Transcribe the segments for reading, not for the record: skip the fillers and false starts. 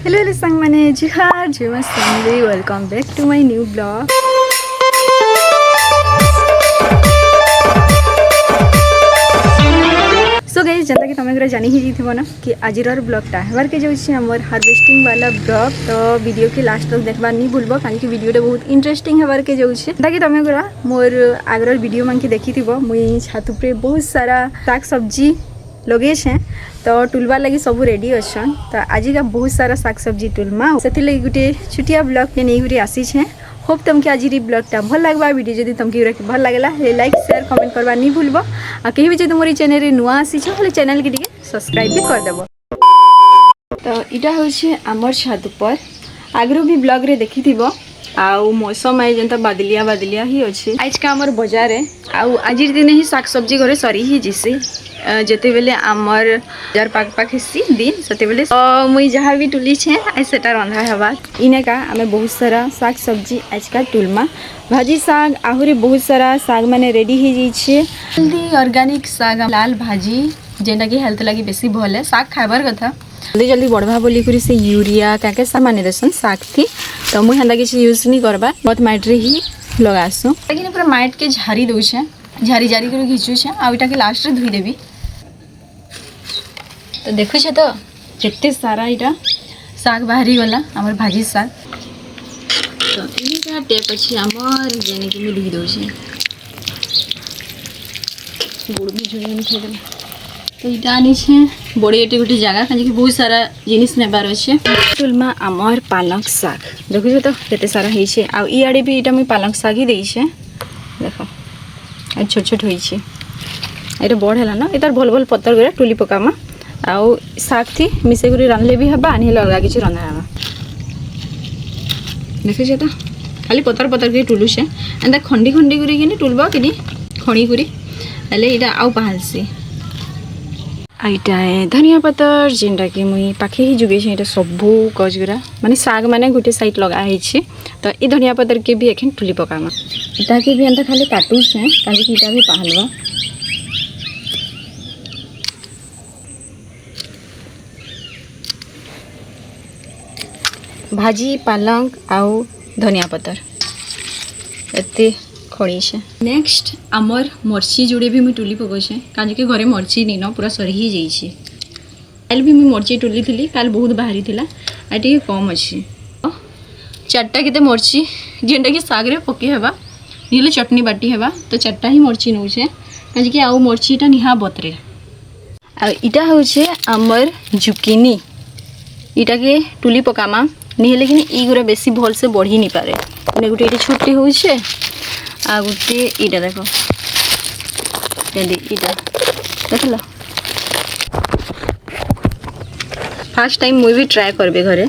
Hello hello संग मैंने जुहार जुमा Sanjay welcome back to my new blog. So guys जनता कि तुम जानी ही थी ना कि आज ब्लॉगटा हमार के जाऊँ आमर हार्वेस्टिंग वाला ब्लॉग। तो वीडियो के लास्ट तक देखबार नहीं भूलब कहीं वीडियो बहुत इंटरेस्टिंग हमार के जाऊँ कि तुम मोर आगर वीडियो मान के देखी थी मुई छात पे बहुत सारा साग सब्जी लगे तो टुलबार लगी सब रेडी अच्छन। तो आज का बहुत सारा साग सब्जी टुलमा से लगी गोटे छुटिया ब्लॉग के नहीं आसी है। होप तुमके आज ब्लॉगटा भल लगवा वीडियो जब तुमके भल लगला लाइक शेयर कमेंट करवा नहीं भूलब आ कहीं भी जो मोर चैनल नुआ आसी चैनल के सब्सक्राइब भी करदेव। तो यहाँ हूँ आमर छात पर आगु भी ब्लॉग रे देखी थी आउ मौसम है जनता बादलिया बादलिया ही अच्छे। आज का आमर बाजार है आउ आज दिन ही साग सब्जी घरे सरी ही जिसे जिते बेले आमर जार पाक पाक हेसी दिन सते बेले मुई जहाँ भी टुली छे आज सेटा रंधा हवा इने का आमे बहुत सारा साग सब्जी आज का टुलमा भाजी साग आहुरी बहुत सारा साग माने रेडी ही जाइए। हेल्दी ऑर्गेनिक साग लाल भाजी जेना कि हेल्थ लगी बेसी भल है साग खाइबार कथा जल्दी जल्दी बढ़वा बोली करी से यूरिया क्या साग माने देसन साग थी। तो मुझे हेन्ता किसी यूज नहीं करवा बहुत माइट रे ही लगासु लेकिन पूरा माइट के झारी दौचे झारी झारी कर घिचुचे आईटा के लास्ट रे धुई देवी। तो देखु तो केते सारा इटा साग बाहरी गला आमर भाजी साग। तो इनका टेप अच्छी आमर जेने कि धुई दौचे गुड़ भी झुड़ी खेदेला। तो यहाँ आनी बड़े एटे गोटे जगह कहीं बहुत सारा जिनिस नेबार अच्छे तुलमा आमर पालक साग देखु तो केते सारा होइछे आ इआडे भी इटा मुई पालक साग ही देइछे देखो आ छोट छोट होइछे एटा बड़ हैला ना एतार भल भल पत्तर गरे टुली पकामा आउ साग थी मिसे गुरी रानले भी हबा आनी लगा किछि रंधा हबा देखु तो खाली पत्तर पत्तर के टुलुछे एंदा खंडी खंडी गुरी किनी टुलबा किनी खणी गुरी हेले इटा आउ पहालसी आईटा है धनिया पत्तर जेनटा कि मुई पाखे ही जुगे ये सबू गजगुरा माने साग माने गोटे साइड लगाई। तो ये धनिया पत्तर के भी एखन टुली पकामा इटा के भी एंता खाली काटुस है काहे कि इटा भी पहालवा भाजी पालक आउ धनिया पत्तर एते खड़ी है। नेक्स्ट आमर मर्ची जोड़े भी मुझे टुली पकाचे कहीं के घरे मर्ची नहीं न पूरा सरी ही जाइए काल भी मुझे मर्ची टुली थी काल बहुत बाहरी थिला आ टे कम अच्छे चार्टा के मर्ची जेनटा कि साग रे पके हेबा नीले चटनी बाटी हेबा तो चार्टा ही मर्ची नौचे कहीं कि आउ मर्चीटा निहा बतरे आ इटा होचे आमर जुकिनी इटा के टुली पकामा नहीं लेकिन ई गुरा बेसी भल से बढ़ी नहीं पारे इने गोटे ये छोटे होचे आ गोटे इटा देखो इटा देख लो फास्ट टाइम मुझे भी ट्राए करबे घरे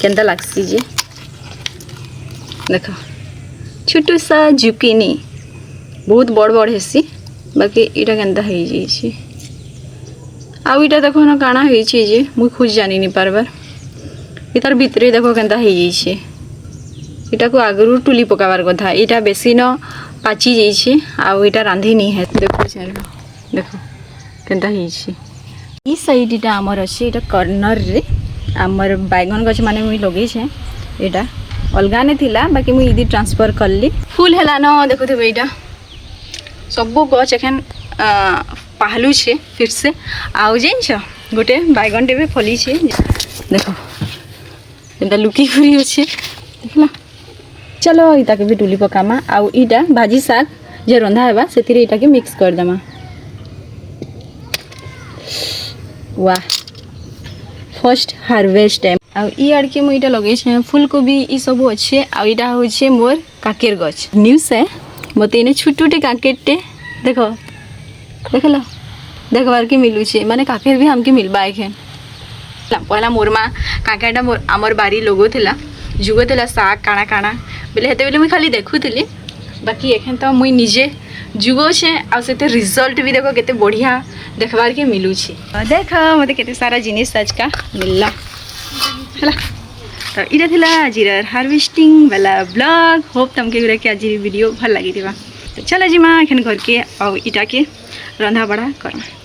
केनता लागसी जे देखो छोटू सा जुकिनी बहुत बड़ बड़ हेसी बाकी इटा केनता है जाइए आउ इटा देखो ना काना है जे मुझे खुद जानी नहीं पारबार इतार भितरे देखो केनता है जाइए इटा को आगु टुली पकाबार कथा यहाँ बेसी न पाची जाइए आउ इटा रांधी नहीं है देखो देखो केनता है साइड इटा आमर अच्छे इटा कर्नर रे आमर बैगन गछ माने मुई लगे यहाँ अलगा ने थिला बाकी मुई इदी ट्रांसफर करली फुल हैला न देखो थे इटा सब गछ एखन पहलू छे फिर से आउ जाइछ गोटे बैगन टे भी फली छे देखो एटा लुकी खुरी अच्छे देखला। चलो इटा के भी टुली पकामा आउ इटा भाजी साग जे रंधा हेबा सेतिरे इटा के मिक्स कर देमा। वाह फर्स्ट हार्वेस्ट टाइम आउ ई आड़ के मुई इटा लगे छे फूलकोबी ई सब अच्छे आउ इटा होछे मोर काकेर गछ न्यूज है मते इने छुटुटे काकेरटे देखो देखलो देखबार के मिलू छे माने काकेर भी हमके मिलबा एखे पहला मोर माँ काकेटा मोर आमर बारी लोगो थिला जुगो थिला साग काना काना बेले हेते बेले मुई खाली देखुली बाकी एखन तो मुई निजे जुगो छे आ सेते रिजल्ट भी देखो केते बढ़िया देखबार के मिलू छी देख मते केते सारा जिनिस आज का मिलला हला। तो इटा थिला आजिर हार्वेस्टिंग वाला ब्लॉग होप तुमके गुरा के आज वीडियो भल लगी थिबा। तो चलो जी माँ एखन घर के आ इटा के रंधा बड़ा करना।